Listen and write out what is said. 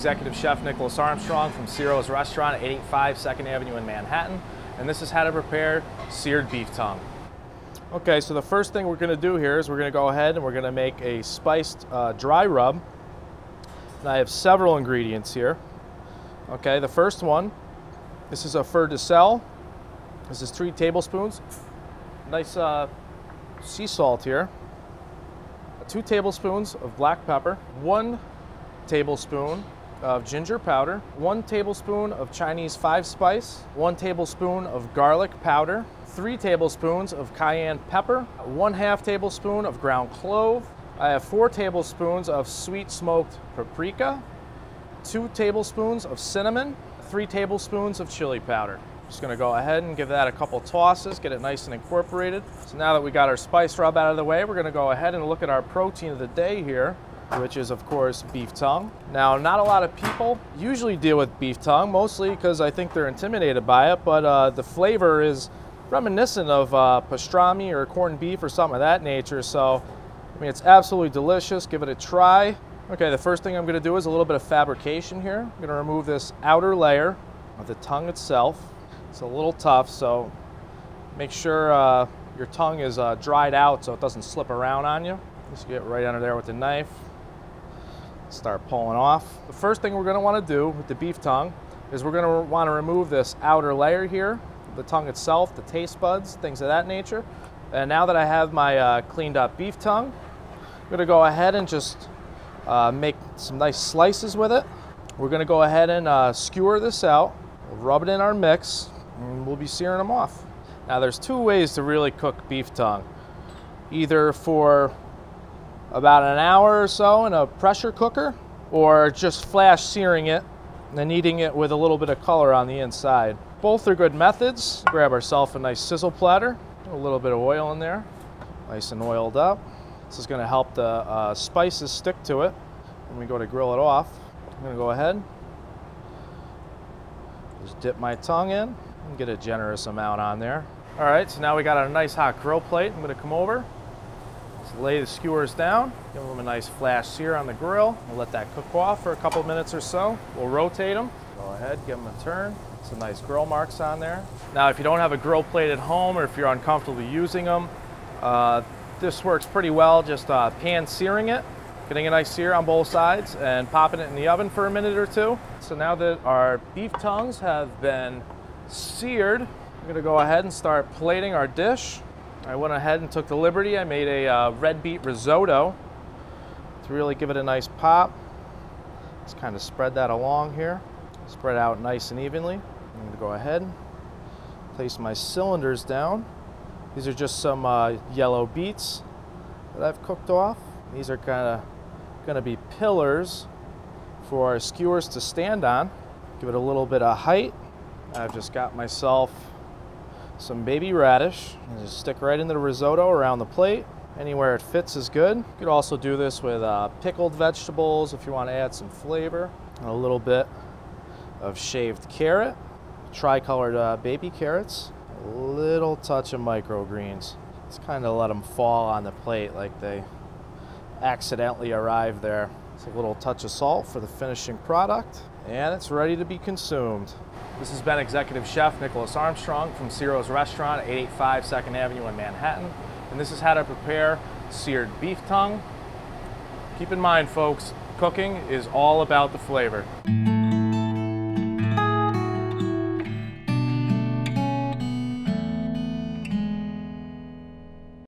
Executive Chef Nicholas Armstrong from Siro's restaurant at 885 2nd Avenue in Manhattan, and this is how to prepare seared beef tongue. Okay, so the first thing we're going to do here is we're going to go ahead and we're going to make a spiced dry rub. And I have several ingredients here. Okay, the first one, this is a feu de sel. This is 3 tablespoons. Nice sea salt here. 2 tablespoons of black pepper, 1 tablespoon of ginger powder, 1 tablespoon of Chinese 5-spice, 1 tablespoon of garlic powder, 3 tablespoons of cayenne pepper, 1/2 tablespoon of ground clove. I have 4 tablespoons of sweet smoked paprika, 2 tablespoons of cinnamon, 3 tablespoons of chili powder. Just gonna go ahead and give that a couple tosses, get it nice and incorporated. So now that we got our spice rub out of the way, we're gonna go ahead and look at our protein of the day here, which is of course beef tongue. Now, not a lot of people usually deal with beef tongue, mostly because I think they're intimidated by it, but the flavor is reminiscent of pastrami or corned beef or something of that nature. So, I mean, it's absolutely delicious. Give it a try. Okay, the first thing I'm gonna do is a little bit of fabrication here. I'm gonna remove this outer layer of the tongue itself. It's a little tough, so make sure your tongue is dried out so it doesn't slip around on you. Just get right under there with the knife. Start pulling off. The first thing we're going to want to do with the beef tongue is we're going to want to remove this outer layer here, the tongue itself, the taste buds, things of that nature. And now that I have my cleaned up beef tongue, I'm going to go ahead and just make some nice slices with it. We're going to go ahead and skewer this out. We'll rub it in our mix, and we'll be searing them off. Now there's 2 ways to really cook beef tongue. Either for about an hour or so in a pressure cooker, or just flash searing it and then eating it with a little bit of color on the inside. Both are good methods. Grab ourselves a nice sizzle platter, a little bit of oil in there, nice and oiled up. This is going to help the spices stick to it when we go to grill it off. I'm going to go ahead, just dip my tongue in and get a generous amount on there. All right, so now we got a nice hot grill plate. I'm going to come over, just lay the skewers down, give them a nice flash sear on the grill. We'll let that cook off for a couple minutes or so. We'll rotate them. Go ahead, give them a turn. Some nice grill marks on there. Now, if you don't have a grill plate at home or if you're uncomfortable using them, this works pretty well. Just pan searing it, getting a nice sear on both sides and popping it in the oven for a minute or 2. So now that our beef tongues have been seared, I'm gonna go ahead and start plating our dish. I went ahead and took the liberty. I made a red beet risotto to really give it a nice pop. Just kind of spread that along here. Spread out nice and evenly. I'm gonna go ahead, place my cylinders down. These are just some yellow beets that I've cooked off. These are kind of gonna be pillars for our skewers to stand on. Give it a little bit of height. I've just got myself some baby radish and just stick right into the risotto around the plate. Anywhere it fits is good. You could also do this with pickled vegetables if you want to add some flavor. And a little bit of shaved carrot, tricolored baby carrots, a little touch of microgreens. Just kind of let them fall on the plate like they accidentally arrived there. It's a little touch of salt for the finishing product, and it's ready to be consumed. This has been Executive Chef Nicholas Armstrong from Siro's restaurant at 885 2nd Avenue in Manhattan, and this is how to prepare seared beef tongue. Keep in mind, folks, cooking is all about the flavor.